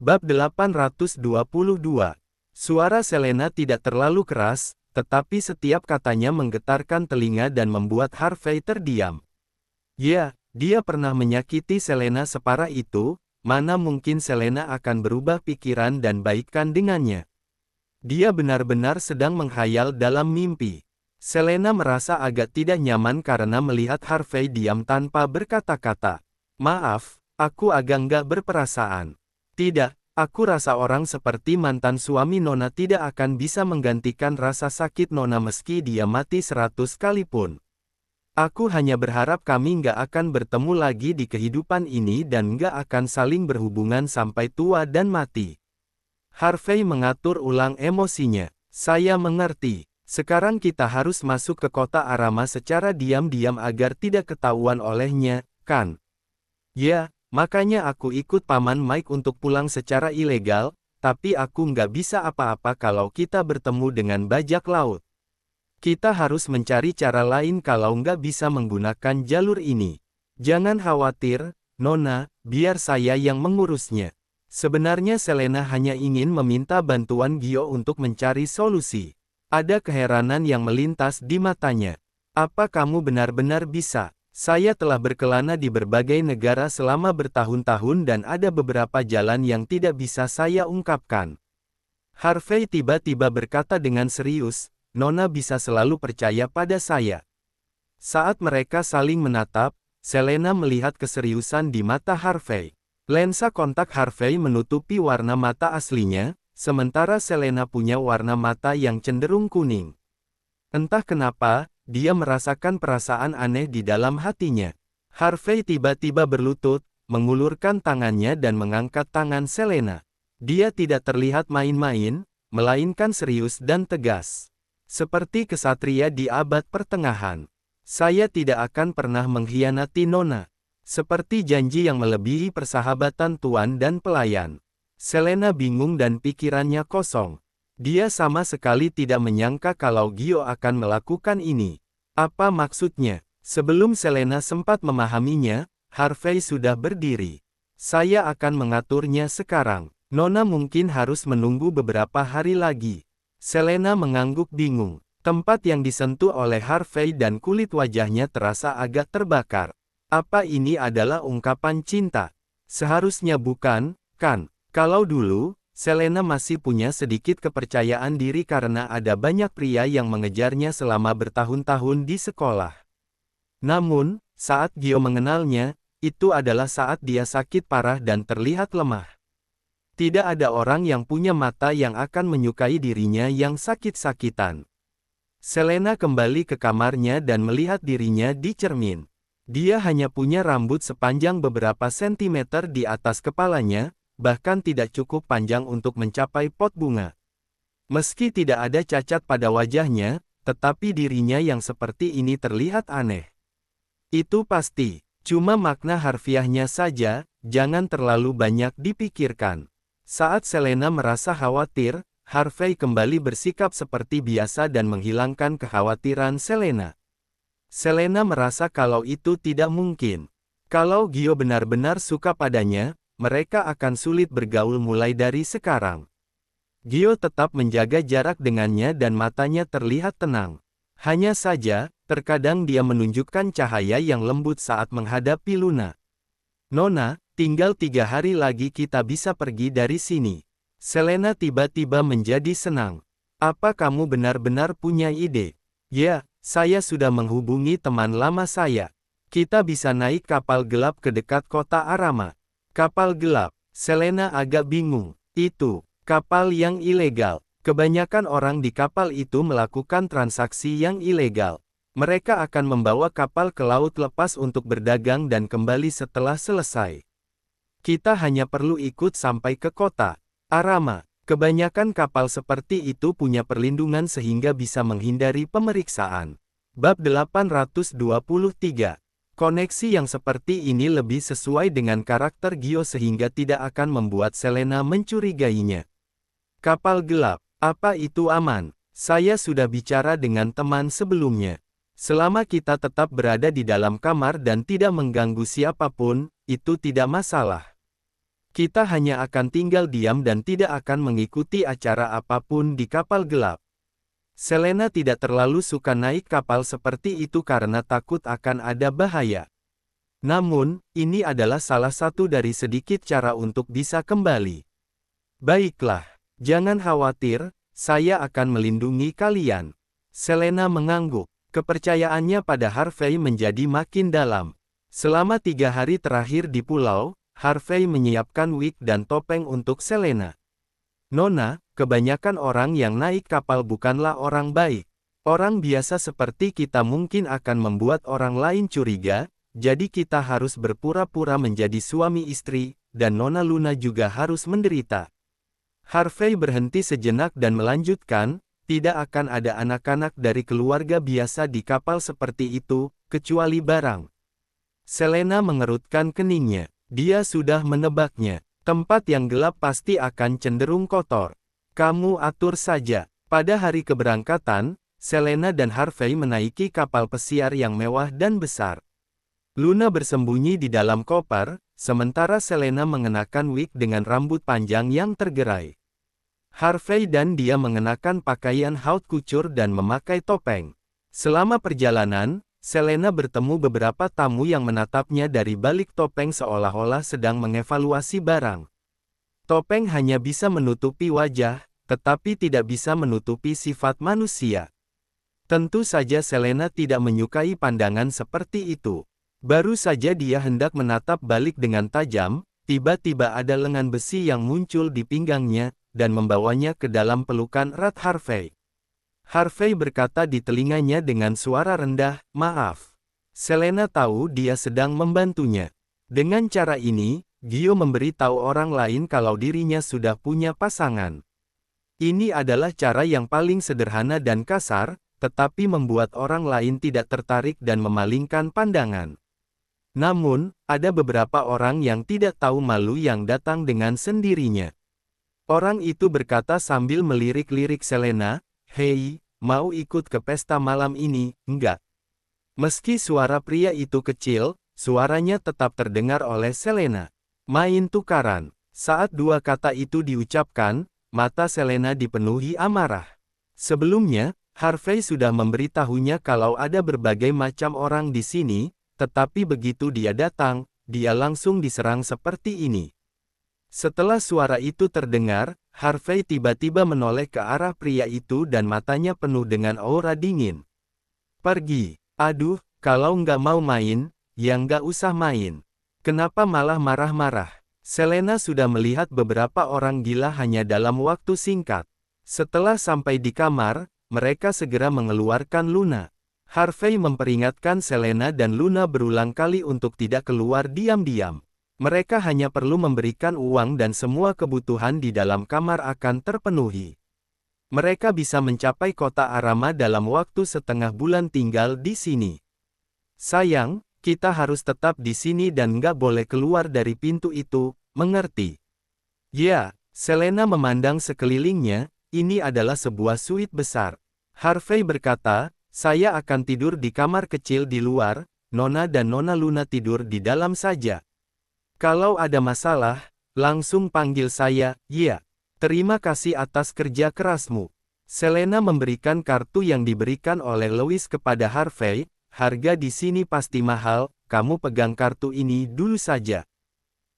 Bab 822. Suara Selena tidak terlalu keras, tetapi setiap katanya menggetarkan telinga dan membuat Harvey terdiam. Ya, dia pernah menyakiti Selena separah itu, mana mungkin Selena akan berubah pikiran dan baikkan dengannya. Dia benar-benar sedang menghayal dalam mimpi. Selena merasa agak tidak nyaman karena melihat Harvey diam tanpa berkata-kata. Maaf, aku agak nggak berperasaan. Tidak, aku rasa orang seperti mantan suami Nona tidak akan bisa menggantikan rasa sakit Nona meski dia mati 100 kali pun. Aku hanya berharap kami nggak akan bertemu lagi di kehidupan ini dan nggak akan saling berhubungan sampai tua dan mati. Harvey mengatur ulang emosinya. Saya mengerti. Sekarang kita harus masuk ke kota Arama secara diam-diam agar tidak ketahuan olehnya, kan? Ya. Makanya aku ikut Paman Mike untuk pulang secara ilegal, tapi aku nggak bisa apa-apa kalau kita bertemu dengan bajak laut. Kita harus mencari cara lain kalau nggak bisa menggunakan jalur ini. Jangan khawatir, Nona, biar saya yang mengurusnya. Sebenarnya Selena hanya ingin meminta bantuan Gio untuk mencari solusi. Ada keheranan yang melintas di matanya. Apa kamu benar-benar bisa? Saya telah berkelana di berbagai negara selama bertahun-tahun dan ada beberapa jalan yang tidak bisa saya ungkapkan. Harvey tiba-tiba berkata dengan serius, Nona bisa selalu percaya pada saya. Saat mereka saling menatap, Selena melihat keseriusan di mata Harvey. Lensa kontak Harvey menutupi warna mata aslinya, sementara Selena punya warna mata yang cenderung kuning. Entah kenapa, dia merasakan perasaan aneh di dalam hatinya. Harvey tiba-tiba berlutut, mengulurkan tangannya dan mengangkat tangan Selena. Dia tidak terlihat main-main, melainkan serius dan tegas. Seperti kesatria di abad pertengahan. Saya tidak akan pernah mengkhianati Nona. Seperti janji yang melebihi persahabatan tuan dan pelayan. Selena bingung dan pikirannya kosong. Dia sama sekali tidak menyangka kalau Gio akan melakukan ini. Apa maksudnya? Sebelum Selena sempat memahaminya, Harvey sudah berdiri. Saya akan mengaturnya sekarang. Nona mungkin harus menunggu beberapa hari lagi. Selena mengangguk bingung. Tempat yang disentuh oleh Harvey dan kulit wajahnya terasa agak terbakar. Apa ini adalah ungkapan cinta? Seharusnya bukan, kan? Kalau dulu, Selena masih punya sedikit kepercayaan diri karena ada banyak pria yang mengejarnya selama bertahun-tahun di sekolah. Namun, saat Gio mengenalnya, itu adalah saat dia sakit parah dan terlihat lemah. Tidak ada orang yang punya mata yang akan menyukai dirinya yang sakit-sakitan. Selena kembali ke kamarnya dan melihat dirinya di cermin. Dia hanya punya rambut sepanjang beberapa sentimeter di atas kepalanya, bahkan tidak cukup panjang untuk mencapai pot bunga. Meski tidak ada cacat pada wajahnya, tetapi dirinya yang seperti ini terlihat aneh. Itu pasti, cuma makna harfiahnya saja, jangan terlalu banyak dipikirkan. Saat Selena merasa khawatir, Harvey kembali bersikap seperti biasa dan menghilangkan kekhawatiran Selena. Selena merasa kalau itu tidak mungkin. Kalau Gio benar-benar suka padanya, mereka akan sulit bergaul mulai dari sekarang. Gio tetap menjaga jarak dengannya dan matanya terlihat tenang. Hanya saja, terkadang dia menunjukkan cahaya yang lembut saat menghadapi Luna. Nona, tinggal 3 hari lagi kita bisa pergi dari sini. Selena tiba-tiba menjadi senang. Apa kamu benar-benar punya ide? Ya, saya sudah menghubungi teman lama saya. Kita bisa naik kapal gelap ke dekat kota Arama. Kapal gelap. Selena agak bingung. Itu, kapal yang ilegal. Kebanyakan orang di kapal itu melakukan transaksi yang ilegal. Mereka akan membawa kapal ke laut lepas untuk berdagang dan kembali setelah selesai. Kita hanya perlu ikut sampai ke kota Arama. Kebanyakan kapal seperti itu punya perlindungan sehingga bisa menghindari pemeriksaan. Bab 823. Koneksi yang seperti ini lebih sesuai dengan karakter Gio sehingga tidak akan membuat Selena mencurigainya. Kapal gelap, apa itu aman? Saya sudah bicara dengan teman sebelumnya. Selama kita tetap berada di dalam kamar dan tidak mengganggu siapapun, itu tidak masalah. Kita hanya akan tinggal diam dan tidak akan mengikuti acara apapun di kapal gelap. Selena tidak terlalu suka naik kapal seperti itu karena takut akan ada bahaya. Namun, ini adalah salah satu dari sedikit cara untuk bisa kembali. Baiklah, jangan khawatir, saya akan melindungi kalian. Selena mengangguk. Kepercayaannya pada Harvey menjadi makin dalam. Selama 3 hari terakhir di pulau, Harvey menyiapkan wig dan topeng untuk Selena. Nona, kebanyakan orang yang naik kapal bukanlah orang baik. Orang biasa seperti kita mungkin akan membuat orang lain curiga, jadi kita harus berpura-pura menjadi suami istri, dan Nona Luna juga harus menderita. Harvey berhenti sejenak dan melanjutkan, tidak akan ada anak-anak dari keluarga biasa di kapal seperti itu, kecuali barang. Selena mengerutkan keningnya. Dia sudah menebaknya. Tempat yang gelap pasti akan cenderung kotor. Kamu atur saja. Pada hari keberangkatan, Selena dan Harvey menaiki kapal pesiar yang mewah dan besar. Luna bersembunyi di dalam koper, sementara Selena mengenakan wig dengan rambut panjang yang tergerai. Harvey dan dia mengenakan pakaian haute couture dan memakai topeng. Selama perjalanan, Selena bertemu beberapa tamu yang menatapnya dari balik topeng seolah-olah sedang mengevaluasi barang. Topeng hanya bisa menutupi wajah, tetapi tidak bisa menutupi sifat manusia. Tentu saja Selena tidak menyukai pandangan seperti itu. Baru saja dia hendak menatap balik dengan tajam, tiba-tiba ada lengan besi yang muncul di pinggangnya, dan membawanya ke dalam pelukan erat Harvey. Harvey berkata di telinganya dengan suara rendah, "Maaf." Selena tahu dia sedang membantunya. Dengan cara ini, Gio memberitahu orang lain kalau dirinya sudah punya pasangan. Ini adalah cara yang paling sederhana dan kasar, tetapi membuat orang lain tidak tertarik dan memalingkan pandangan. Namun, ada beberapa orang yang tidak tahu malu yang datang dengan sendirinya. Orang itu berkata sambil melirik-lirik Selena, "Hei, mau ikut ke pesta malam ini, enggak?" Meski suara pria itu kecil, suaranya tetap terdengar oleh Selena. Main tukaran. Saat dua kata itu diucapkan, mata Selena dipenuhi amarah. Sebelumnya, Harvey sudah memberitahunya kalau ada berbagai macam orang di sini, tetapi begitu dia datang, dia langsung diserang seperti ini. Setelah suara itu terdengar, Harvey tiba-tiba menoleh ke arah pria itu dan matanya penuh dengan aura dingin. "Pergi." "Aduh, kalau nggak mau main, ya nggak usah main. Kenapa malah marah-marah?" Selena sudah melihat beberapa orang gila hanya dalam waktu singkat. Setelah sampai di kamar, mereka segera mengeluarkan Luna. Harvey memperingatkan Selena dan Luna berulang kali untuk tidak keluar diam-diam. Mereka hanya perlu memberikan uang dan semua kebutuhan di dalam kamar akan terpenuhi. Mereka bisa mencapai kota Arama dalam waktu setengah bulan tinggal di sini. "Sayang, kita harus tetap di sini dan nggak boleh keluar dari pintu itu, mengerti?" "Ya." Selena memandang sekelilingnya, ini adalah sebuah suite besar. Harvey berkata, "Saya akan tidur di kamar kecil di luar, Nona dan Nona Luna tidur di dalam saja. Kalau ada masalah, langsung panggil saya." "Ya. Terima kasih atas kerja kerasmu." Selena memberikan kartu yang diberikan oleh Louis kepada Harvey. "Harga di sini pasti mahal, kamu pegang kartu ini dulu saja."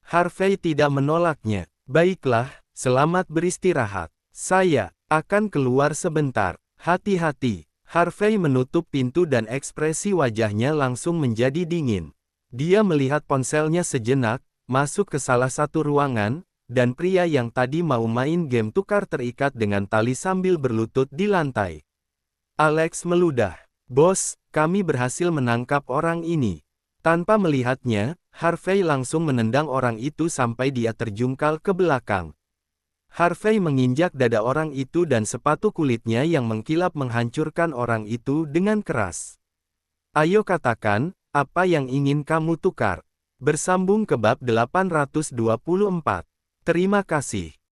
Harvey tidak menolaknya. "Baiklah, selamat beristirahat. Saya akan keluar sebentar. Hati-hati." Harvey menutup pintu dan ekspresi wajahnya langsung menjadi dingin. Dia melihat ponselnya sejenak, masuk ke salah satu ruangan, dan pria yang tadi mau main game tukar terikat dengan tali sambil berlutut di lantai. Alex meludah. "Bos, kami berhasil menangkap orang ini." Tanpa melihatnya, Harvey langsung menendang orang itu sampai dia terjungkal ke belakang. Harvey menginjak dada orang itu dan sepatu kulitnya yang mengkilap menghancurkan orang itu dengan keras. "Ayo katakan, apa yang ingin kamu tukar?" Bersambung ke bab 824. Terima kasih.